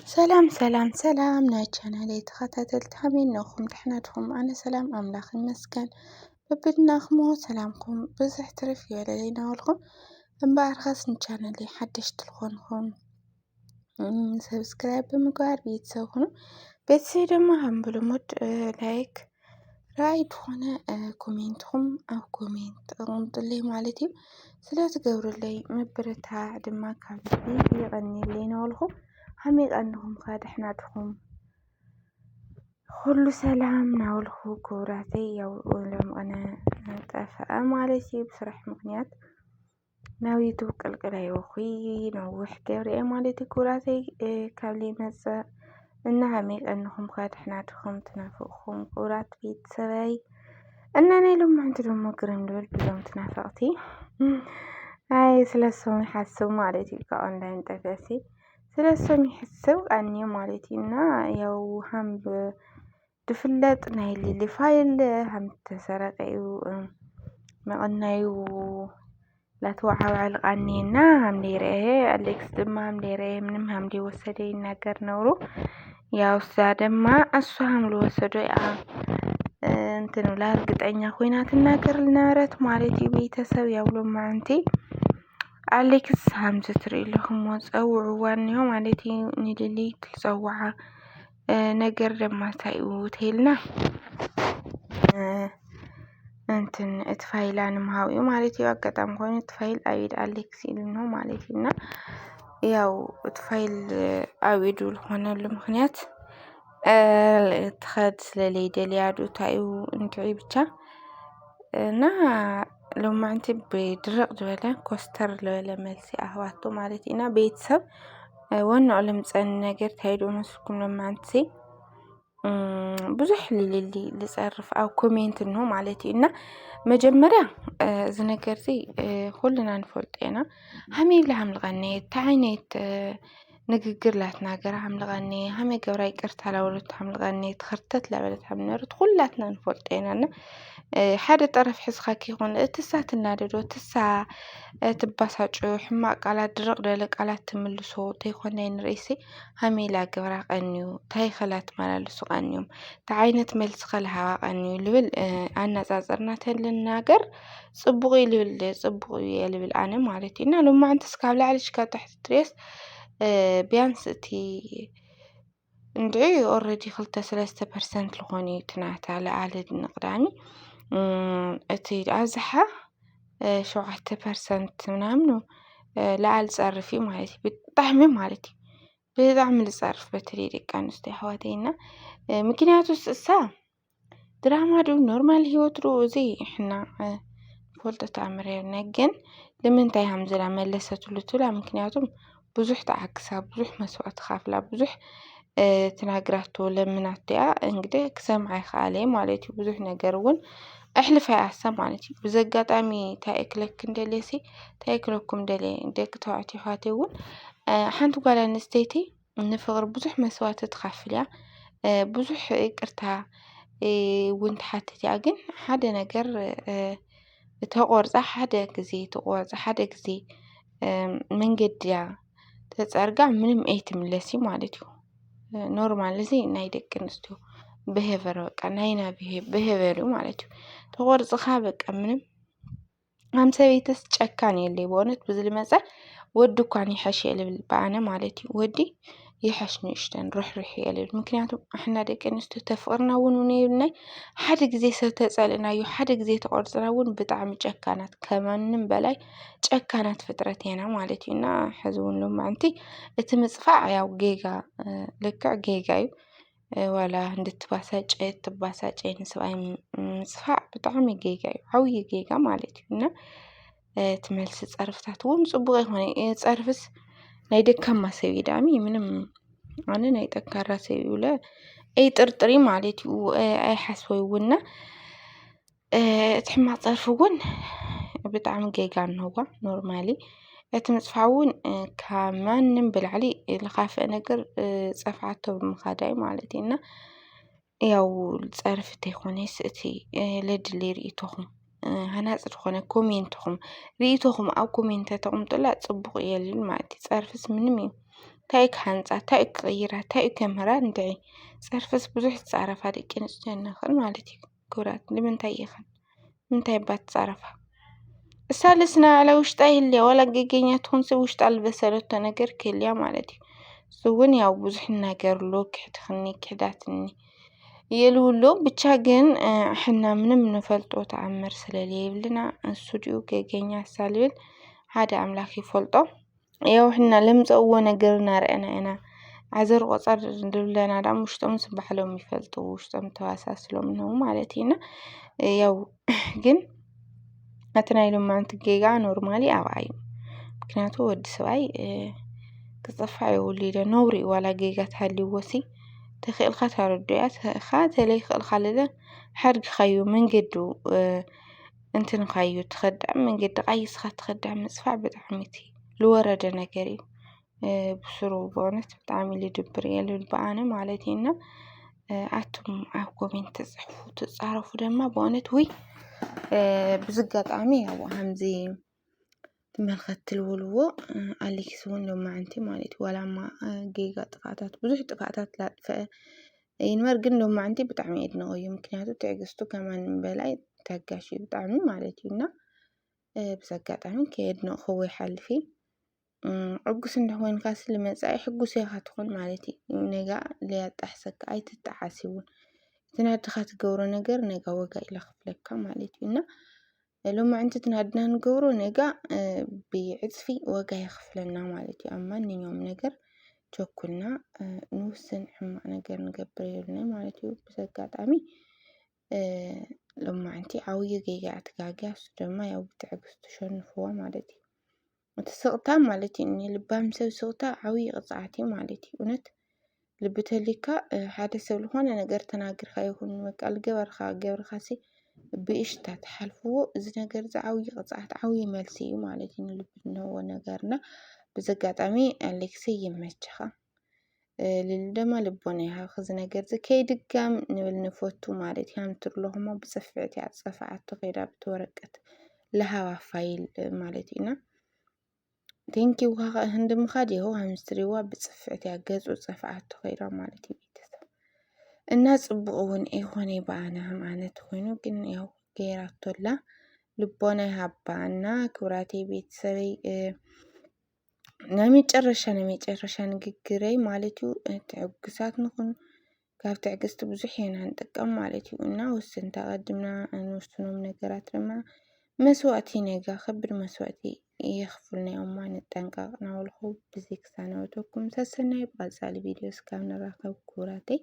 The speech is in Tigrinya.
ሰላም ሰላም ሰላም ናይ ቻናለይ ተኸታተልቲ ከመይ ኢንኹም ድሕና ዲኹም? ኣነ ሰላም ኣምላኽ ይመስገን። በብድናኹም ሰላምኩም ብዙሕ ትርፍ ይበለለይ እናበልኩም እምበኣርኸስ ንቻናለይ ሓደሽቲ ዝኾንኩም ሰብስክራይብ ብምግባር ቤተሰብ ሁኑ። ቤተሰብ ድማ ከም ብልሙድ ላይክ ራኣይ ዝኾነ ኮሜንትኩም ኣብ ኮሜንት ኣቕምጡለይ ማለት እዩ። ስለትገብሩለይ ምብርታዕ ድማ ካብ ልቢ ይቐኒለይ እናበልኩም ከመይ ቀኒኹም ከ ድሕና ዲኹም? ኩሉ ሰላም እናበልኩ ክቡራተይ ያው ሎምቐነ ጠፍአ ማለት እዩ ብስራሕ ምክንያት ናብ ዩቱብ ቅልቅል ኣይወኹይ ነዊሕ ገብረ ማለት እዩ ክቡራተይ ካብ ዘይመፅእ እና ከመይ ቀኒኹም ከ ድሕና ዲኹም? ትናፍቕኩም ክቡራት ቤተሰበይ እና ናይ ሎማዓንቲ ደሞ ግርም ልብል ብዞም ትናፈቕቲ ኣይ ስለሶም ይሓስብ ማለት እዩ ካብ ኦንላይን ጠፍአሲ ስለሶም ይሕስብ ቀኒዩ ማለት እዩ። እና ያው ከም ዝፍለጥ ናይ ሊሊ ፋይል ከም ዝተሰረቀ እዩ መቐናዩ ላተወዓውዕ ቀኒየና ከም ዘይረአየ ኣሌክስ ድማ ከም ዘይረአየ ምንም ከም ዘይወሰደ ይናገር ነብሩ። ያው እሳ ድማ እሱ ከም ዝወሰዶ እያ እንትን ብላ እርግጠኛ ኮይና ትናገር ዝነበረት ማለት እዩ። ቤተሰብ ያው ሎማዓንቲ ኣሌክስ ከምዚ ትሪእለኹም ፀውዕዋ እኒሆ ማለት እዩ ንሊሊ ክፀውዓ ነገር ድማ እንታይ እዩ እንተኢልና እንትን እቲ ፋይላ ንምሃብ እዩ ማለት እዩ። ኣጋጣሚ ኮይኑ እቲ ፋይል ኣብ ኢድ ኣሌክስ ኢሉኖ ማለት እዩ። እና ያው እቲ ፋይል ኣብ ኢዱ ዝኾነሉ ምክንያት ትኸድ ስለዘይደልያ ዶ እንታይ እዩ እንድዒ ብቻ እና ሎማዓንቲ ብድርቕ ዝበለ ኮስተር ዝበለ መልሲ ኣህባቶ ማለት እዩ። እና ቤተሰብ ወንዕ ልምፀኒ ነገር እንታይ ዶ መስልኩም ሎማዓንቲ ብዙሕ ልልሊ ዝፀርፍ ኣብ ኮሜንት እንሆ ማለት እዩ። እና መጀመርያ እዚ ነገር እዚ ኩልና ንፈልጦ ኢና ከመይ ኢላ ከም ዝቐነየ እንታይ ዓይነት ንግግር ላትናገራ ከም ዝቐነየ ከመይ ገብራ ይቅርታ ላበለቶ ከም ዝቐነየ ክርተት ላበለት ከም ዝነበረት ኩላትና ንፈልጦ ኢና። እና ሓደ ጠረፍ ሒዝካ ከይኮነ እትሳ ትናደዶ እትሳ ትበሳጮ ሕማቅ ቃላት ድርቕ ዝበለ ቃላት ትምልሶ እንተይኮነ ንርእሲ ከመይ ኢላ ገብራ ቀኒዩ እንታይ ከ ላትመላለሱ ቀኒዮም እንታይ ዓይነት መልሲ ከ ዝሃባ ቀኒዩ ልብል ኣነፃፅርና ተንልናገር ፅቡቕ እዩ እየ ልብል ኣነ ማለት እዩ። እና ሎማዓንቲስ ካብ ላዕሊ ክሳብ ታሕቲ ድረስ ቢያንስ እቲ እንድዒ ኦልሬዲ 2-3% ዝኾኑ እዩ ትናታ ዝለዓለ ንቅዳሚ እቲ ኣብዝሓ 7% ምናምን ዝለዓለ ዝፀርፍ እዩ ማለት እዩ። ብጣዕሚ ማለት እዩ ብጣዕሚ ዝፀርፍ በተለይ ደቂ ኣንስትዮ ኣሕዋተይ እና ምክንያቱስ እሳ ድራማ ድዩ ኖርማል ሂወት ዶ እዚ ንሕና ንፈልጦ ተኣምር የብልና ግን ንምንታይ ከምዚ ኢላ መለሰትሉ ትብላ ምክንያቱም ብዙሕ ተዓግሳ ብዙሕ መስዋእቲ ከፍላ ብዙሕ ተናግራቶ ለምናቶ እያ እንግዲህ ክሰምዓ ኣይከኣለ ማለት እዩ። ብዙሕ ነገር እውን ኣሕሊፋ እያ እሳ ማለት እዩ። በዚ ኣጋጣሚ እንታይ ክለክን እንደልየሲ እንታይ ክለኩም ደልየ ደቂ ተባዕትዮ ኣሕዋተይ እውን ሓንቲ ጓል ኣንስተይቲ ንፍቅሪ ብዙሕ መስዋእቲ ትከፍል እያ ብዙሕ ይቅርታ እውን ትሓትት እያ ግን ሓደ ነገር ተቆርፃ ሓደ ግዜ ተቆርፃ ሓደ ግዜ መንገዲያ ተፀርጋ ምንም ኣይትምለስ ማለት እዩ። ኖርማል እዚ ናይ ደቂ ኣንስትዮ ብሄቨር በቃ ናይና ብሄቨር እዩ ማለት እዩ። ተቆርፅካ በቃ ምንም ከም ሰበይትስ ጨካን የለይ ብእውነት በዚ ዝመፀ ወዲ እኳ ይሐሽ እየ ልብል በኣነ ማለት እዩ። ወዲ ይሐሽ ንእሽተን ርሕርሕ እየ ልብል ምክንያቱም ንሕና ደቂ ኣንስትዮ ተፍቅርና እውን የብልናይ ሓደ ግዜ ሰብ ተፀሊእናዮ ሓደ ግዜ ተቆሪፅና እውን ብጣዕሚ ጨካናት ካብ ማንም በላይ ጨካናት ፍጥረት ኢና ማለት እዩ። እና ሕዚ እውን ሎማዓንቲ እቲ ምፅፋዕ ያው ጌጋ ልክዕ ጌጋ እዩ ዋላ እንድትባሳጨ ትባሳጨይ ንሰብኣይ ምፅፋዕ ብጣዕሚ ጌጋ እዩ ዓብይ ጌጋ ማለት እዩ። እና እቲ መልሲ ፀርፍታት እውን ፅቡቅ ኣይኮነን ፀርፍስ ናይ ደካማ ሰብ እዩ ዳኣሚ ምንም ኣነ ናይ ጠንካራ ሰብ እዩ ብለ ኣይጥርጥሪ ማለት እዩ ኣይሓስቦ እውን እና እቲ ሕማቅ ፀርፊ እውን ብጣዕሚ ጌጋ እንህዋ ኖርማሊ እቲ ምፅፋዕ እውን ካብ ማንም ብላዕሊ ዝኻፍአ ነገር ፀፍዓቶ ብምኻድ እዩ ማለት እዩ። እና ያው ፀርፊ እንተይኮነስ እቲ ዘድሊ ርእቶኹም ሃናፂ ዝኾነ ኮሜንትኹም ርእቶኹም ኣብ ኮሜንት ተቕምጡላ ፅቡቕ እየ ልብል ማለት እዩ። ፀርፍስ ምንም እዩ تايك حنصا تايك غيرها تايك كمرة ندعي صرفس بزح تصرف هذه كنس جنخل مالتي كورات لمن تايخن من تايبات تصرفها الثالثنا على وش اللي ولا جيجينيا تونسي وش البسلة نجر كل يوم مالتي سوون يا بزح نجر لوك تخني كداتني يلولو بتشاجن حنا من نفلتو تعمر سلالي لنا استوديو جيجينيا سالول هذا أملاكي فلتو يو حنا لمزقوا نجرنا رأنا أنا عذر وصار لنا دام وش تم سبح لهم يفلتو وش تم تواساس لهم منهم مالتينا يو جن أتنايلهم مع جيجا نورمالي أو عيو كناتو ود سواي كصفعي ولي نوري ولا جيجا تهلي وسي تخيل خاطر الديات خاطر لي الخالدة حرق خيو من قدو انت نخيو تخدع من قد قيس تخدع مصفع بدعمتي لورا نجري بسرو بونت بتعملي دبريال البعانة مالتينا عتم عقوبين تصحفوا تصعرفوا دما بونت وي بزقات عمي أو همزي تملخت الولو اللي يسوون لو ما أنتي مالتي ولا ما جيجا طفاتات بزح طفاتات لا ينمرقن لو ما أنتي بتعمي إدنا يمكن تعجزتو كمان بلاي تاقاشي بتعمي مالتينا بزقات عمي كيدنا خوي حلفي عقوس إنه وين قاس اللي مساي حقوس يخاتخون مالتي نجا ليه تحسك أي تتحاسبون تنادخات جورو نجر نجا وجا إلى خفلك مالتينا لما أنت تنادنا نجورو نجا بيعزفي وجا يخفلنا مالتي أما اليوم نجر توكلنا نوسن حما نجر نجبريلنا مالتي بسقات عمي لما أنتي عوية جيجا تجاجا سدما يو بتعكس تشون فوا مالتي وتسقطها مالتي إني لبها مسوي صوتها عوية قطعتي مالتي ونت لبتليكا حادث الهون أنا قرت ناقر خيهون وقال جبر خاسي بإشتا تحلفو إذا نقر عوية قطعت عوية مالسي مالتي لبنا هو نقرنا بزقات عمي أليكسي يمشخه للدما لبونيها خزنا قرز كي دقام نبل نفوتو مالتي هم ترلوهما بصفعتي على صفعات غيرها بتورقت لها فايل مالتينا تنكي وها هند مخادي هو همستريوا بصفعتي عجز وصفعات غيرها مالتي بيتسا الناس بقون هوني بعنا هم أنا تخونو كن يو غيرات طلا لبونيها بعنا كوراتي بيتسوي نامي تشرشان نجري مالتيو تعقسات نكون كاف تعقست بزحين هنتقم مالتيو إننا وسن تقدمنا نوستنوم نجرات لما مسواتي نجا خبر مسواتي يخفلني أما نتنقى ناولخو بزيك سنة وتوكم سسنا يبقى سالي فيديوس كامنا راكب كوراتي